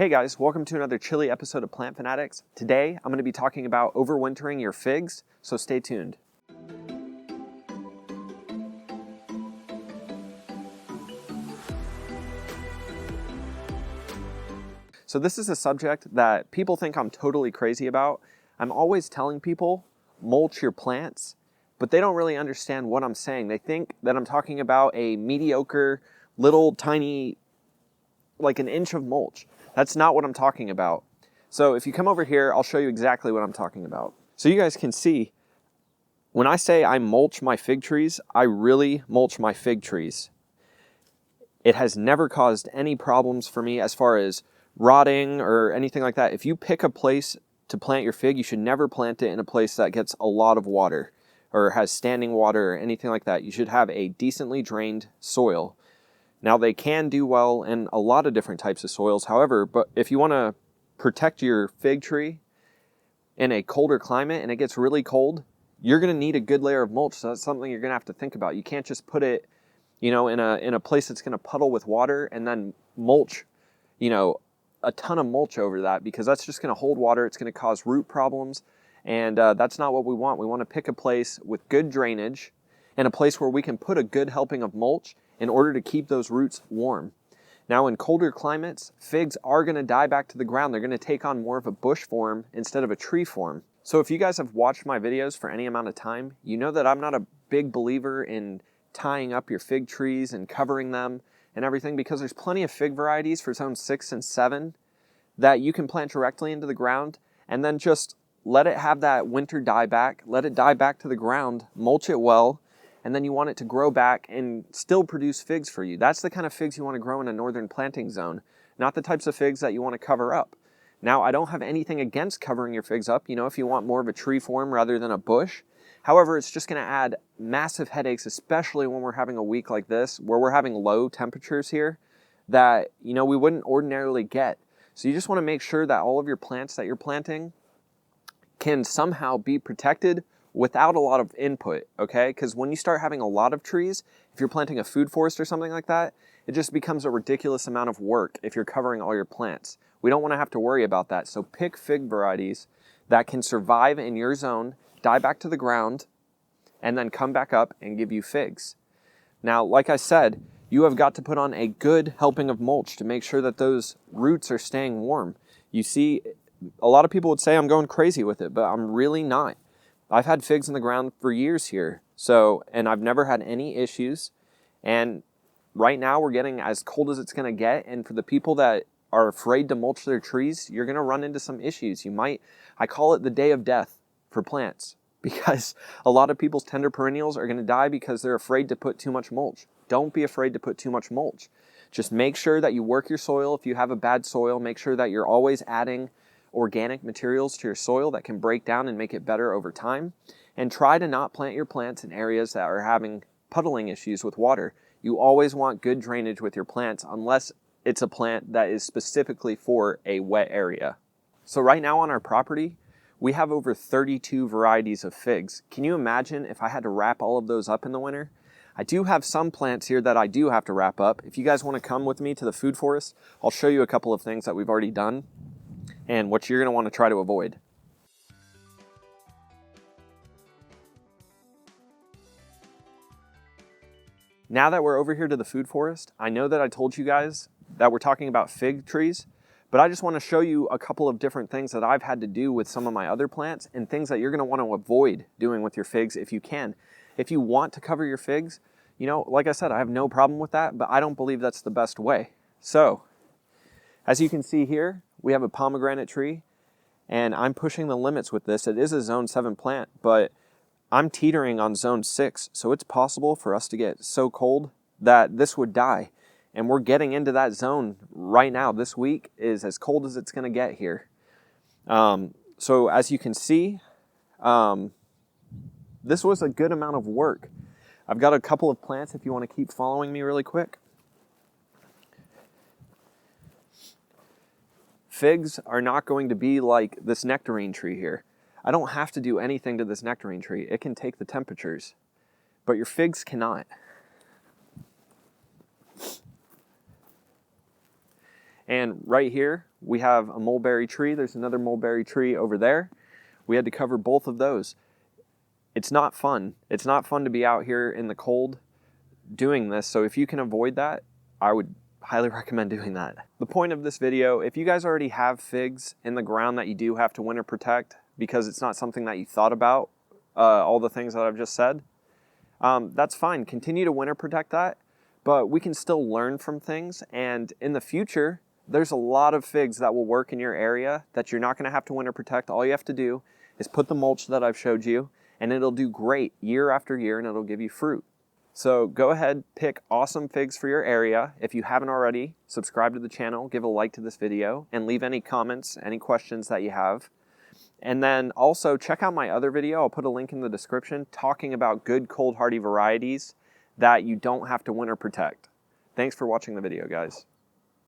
Hey guys, welcome to another chilly episode of Plant Fanatics. Today, I'm going to be talking about overwintering your figs, so stay tuned. So this is a subject that people think I'm totally crazy about. I'm always telling people, mulch your plants, but they don't really understand what I'm saying. They think that I'm talking about a mediocre, little tiny, like an inch of mulch. That's not what I'm talking about. So if you come over here, I'll show you exactly what I'm talking about. So you guys can see, when I say I mulch my fig trees, I really mulch my fig trees. It has never caused any problems for me as far as rotting or anything like that. If you pick a place to plant your fig, you should never plant it in a place that gets a lot of water or has standing water or anything like that. You should have a decently drained soil. Now, they can do well in a lot of different types of soils. However, but if you want to protect your fig tree in a colder climate and it gets really cold, you're going to need a good layer of mulch. So that's something you're going to have to think about. You can't just put it, in a place that's going to puddle with water and then mulch, a ton of mulch over that, because that's just going to hold water. It's going to cause root problems. And that's not what we want. We want to pick a place with good drainage and a place where we can put a good helping of mulch in order to keep those roots warm. Now, in colder climates, figs are going to die back to the ground. They're going to take on more of a bush form instead of a tree form. So if you guys have watched my videos for any amount of time, you know that I'm not a big believer in tying up your fig trees and covering them and everything, because there's plenty of fig varieties for zone 6 and 7 that you can plant directly into the ground and then just let it have that winter die back, let it die back to the ground, mulch it well, and then you want it to grow back and still produce figs for you. That's the kind of figs you want to grow in a northern planting zone, not the types of figs that you want to cover up. Now, I don't have anything against covering your figs up, if you want more of a tree form rather than a bush. However, it's just going to add massive headaches, especially when we're having a week like this, where we're having low temperatures here that, we wouldn't ordinarily get. So you just want to make sure that all of your plants that you're planting can somehow be protected without a lot of input, okay? Because when you start having a lot of trees, if you're planting a food forest or something like that, it just becomes a ridiculous amount of work if you're covering all your plants. We don't want to have to worry about that. So pick fig varieties that can survive in your zone, die back to the ground, and then come back up and give you figs. Now, like I said, you have got to put on a good helping of mulch to make sure that those roots are staying warm. You see, a lot of people would say I'm going crazy with it, but I'm really not. I've had figs in the ground for years here, and I've never had any issues. And right now we're getting as cold as it's going to get. And for the people that are afraid to mulch their trees, you're going to run into some issues. I call it the day of death for plants, because a lot of people's tender perennials are going to die because they're afraid to put too much mulch. Don't be afraid to put too much mulch. Just make sure that you work your soil. If you have a bad soil, make sure that you're always adding organic materials to your soil that can break down and make it better over time. And try to not plant your plants in areas that are having puddling issues with water. You always want good drainage with your plants, unless it's a plant that is specifically for a wet area. So right now on our property, we have over 32 varieties of figs. Can you imagine if I had to wrap all of those up in the winter? I do have some plants here that I do have to wrap up. If you guys want to come with me to the food forest, I'll show you a couple of things that we've already done and what you're going to want to try to avoid. Now that we're over here to the food forest, I know that I told you guys that we're talking about fig trees, but I just want to show you a couple of different things that I've had to do with some of my other plants and things that you're going to want to avoid doing with your figs if you can. If you want to cover your figs, like I said, I have no problem with that, but I don't believe that's the best way. So, as you can see here, we have a pomegranate tree, and I'm pushing the limits with this. It is a zone 7 plant, but I'm teetering on zone 6, so it's possible for us to get so cold that this would die. And we're getting into that zone right now. This week is as cold as it's going to get here. So as you can see, this was a good amount of work. I've got a couple of plants if you want to keep following me really quick. Figs are not going to be like this nectarine tree here. I don't have to do anything to this nectarine tree. It can take the temperatures, but your figs cannot. And right here, We have a mulberry tree. There's another mulberry tree over there. We had to cover both of those. It's not fun. It's not fun to be out here in the cold doing this. So if you can avoid that, I would highly recommend doing that. The point of this video, if you guys already have figs in the ground that you do have to winter protect because it's not something that you thought about, all the things that I've just said, that's fine. Continue to winter protect that, but we can still learn from things. And in the future, there's a lot of figs that will work in your area that you're not going to have to winter protect. All you have to do is put the mulch that I've showed you, and it'll do great year after year, and it'll give you fruit. So go ahead, pick awesome figs for your area. If you haven't already, subscribe to the channel, give a like to this video, and leave any comments, any questions that you have. And then also check out my other video, I'll put a link in the description, talking about good cold hardy varieties that you don't have to winter protect. Thanks for watching the video, guys.